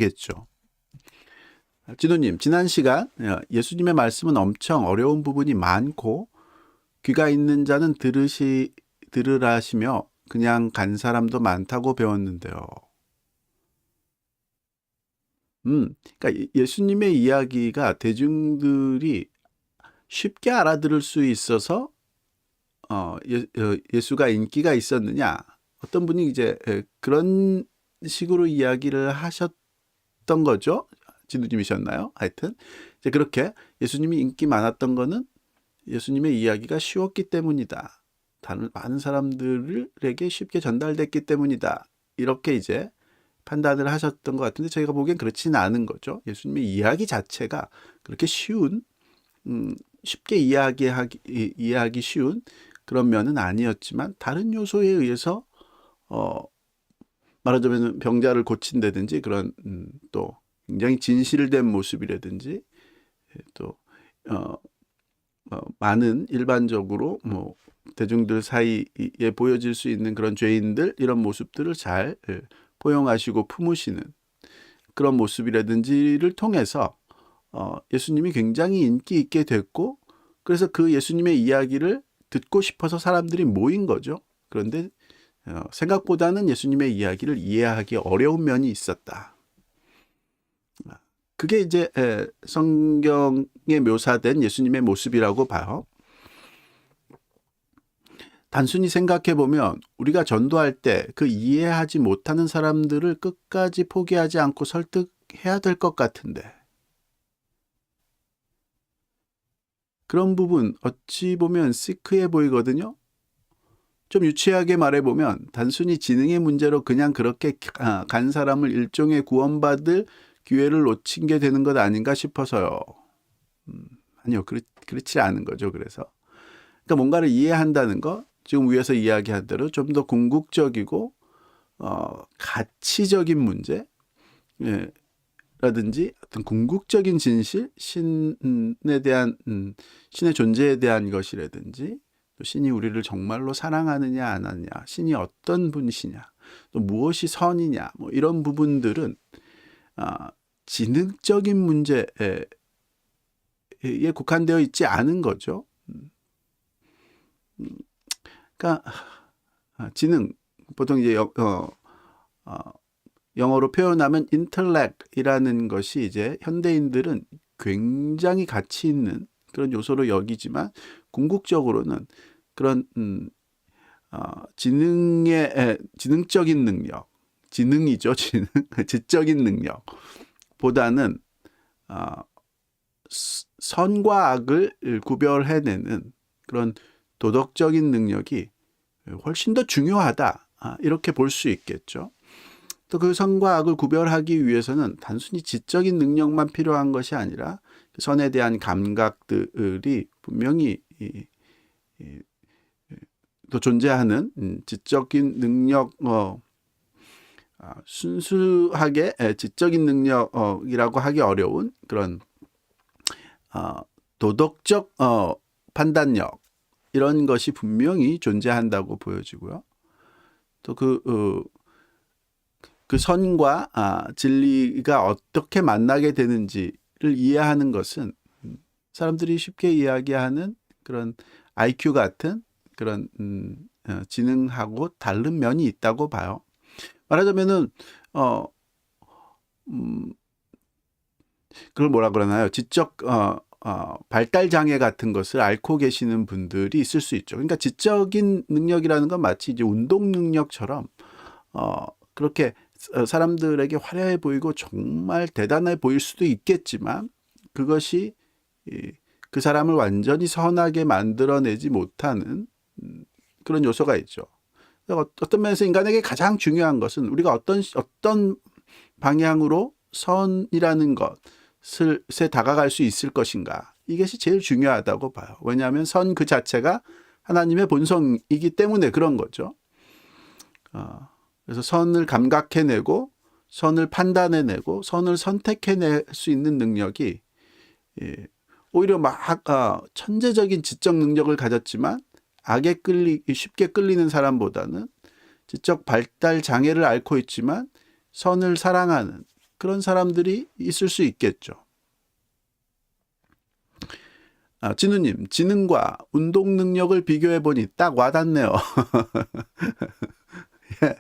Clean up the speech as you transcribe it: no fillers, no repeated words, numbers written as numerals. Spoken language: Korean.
겠죠. 진우님, 지난 시간 예수님의 말씀은 엄청 어려운 부분이 많고 귀가 있는 자는 들으라시며 그냥 간 사람도 많다고 배웠는데요. 그러니까 예수님의 이야기가 대중들이 쉽게 알아들을 수 있어서 예수가 인기가 있었느냐? 어떤 분이 이제 그런 식으로 이야기를 하셨던 거죠. 지도님이셨나요? 하여튼 이제 그렇게 예수님이 인기 많았던 거는 예수님의 이야기가 쉬웠기 때문이다. 다른 많은 사람들에게 쉽게 전달됐기 때문이다. 이렇게 이제 판단을 하셨던 것 같은데 저희가 보기엔 그렇지는 않은 거죠. 예수님의 이야기 자체가 그렇게 쉬운 쉽게 이해하기 쉬운 그런 면은 아니었지만 다른 요소에 의해서 말하자면 병자를 고친다든지 그런 또 굉장히 진실된 모습이라든지 또 많은 일반적으로 뭐 대중들 사이에 보여질 수 있는 그런 죄인들 이런 모습들을 잘 포용하시고 품으시는 그런 모습이라든지를 통해서 예수님이 굉장히 인기 있게 됐고 그래서 그 예수님의 이야기를 듣고 싶어서 사람들이 모인 거죠. 그런데 생각보다는 예수님의 이야기를 이해하기 어려운 면이 있었다. 그게 이제 성경에 묘사된 예수님의 모습이라고 봐요. 단순히 생각해 보면 우리가 전도할 때 그 이해하지 못하는 사람들을 끝까지 포기하지 않고 설득해야 될 것 같은데 그런 부분 어찌 보면 시크해 보이거든요. 좀 유치하게 말해보면 단순히 지능의 문제로 그냥 그렇게 간 사람을 일종의 구원받을 기회를 놓친 게 되는 것 아닌가 싶어서요. 아니요, 그렇지 않은 거죠. 그래서 그러니까 뭔가를 이해한다는 거, 지금 위에서 이야기한 대로 좀 더 궁극적이고 가치적인 문제, 라든지 어떤 궁극적인 진실, 신에 대한 신의 존재에 대한 것이라든지 또 신이 우리를 정말로 사랑하느냐 안 하느냐, 신이 어떤 분이시냐, 또 무엇이 선이냐, 뭐 이런 부분들은 지능적인 문제에 국한되어 있지 않은 거죠. 그러니까 지능 보통 이제 영어로 표현하면 intellect이라는 것이 이제 현대인들은 굉장히 가치 있는 그런 요소로 여기지만 궁극적으로는 그런 지능적인 능력, 지능이죠, 지능, 지적인 능력보다는 선과 악을 구별해내는 그런 도덕적인 능력이 훨씬 더 중요하다. 이렇게 볼 수 있겠죠. 또 그 선과 악을 구별하기 위해서는 단순히 지적인 능력만 필요한 것이 아니라 선에 대한 감각들이 분명히 또 존재하는 지적인 능력, 순수하게 지적인 능력이라고 하기 어려운 그런 도덕적 판단력 이런 것이 분명히 존재한다고 보여지고요. 또 그 선과 진리가 어떻게 만나게 되는지를 이해하는 것은 사람들이 쉽게 이야기하는 그런 IQ 같은 그런 지능하고 다른 면이 있다고 봐요. 말하자면은 그걸 뭐라 그러나요? 지적 발달 장애 같은 것을 앓고 계시는 분들이 있을 수 있죠. 그러니까 지적인 능력이라는 건 마치 이제 운동 능력처럼 그렇게 사람들에게 화려해 보이고 정말 대단해 보일 수도 있겠지만 그것이 그 사람을 완전히 선하게 만들어내지 못하는 그런 요소가 있죠. 어떤 면에서 인간에게 가장 중요한 것은 우리가 어떤 방향으로 선이라는 것에 다가갈 수 있을 것인가. 이것이 제일 중요하다고 봐요. 왜냐하면 선 그 자체가 하나님의 본성이기 때문에 그런 거죠. 그래서 선을 감각해내고 선을 판단해내고 선을 선택해낼 수 있는 능력이 오히려 막 천재적인 지적 능력을 가졌지만 악에 쉽게 끌리는 사람보다는 지적 발달 장애를 앓고 있지만 선을 사랑하는 그런 사람들이 있을 수 있겠죠. 진우님, 지능과 운동 능력을 비교해 보니 딱 와닿네요. 예.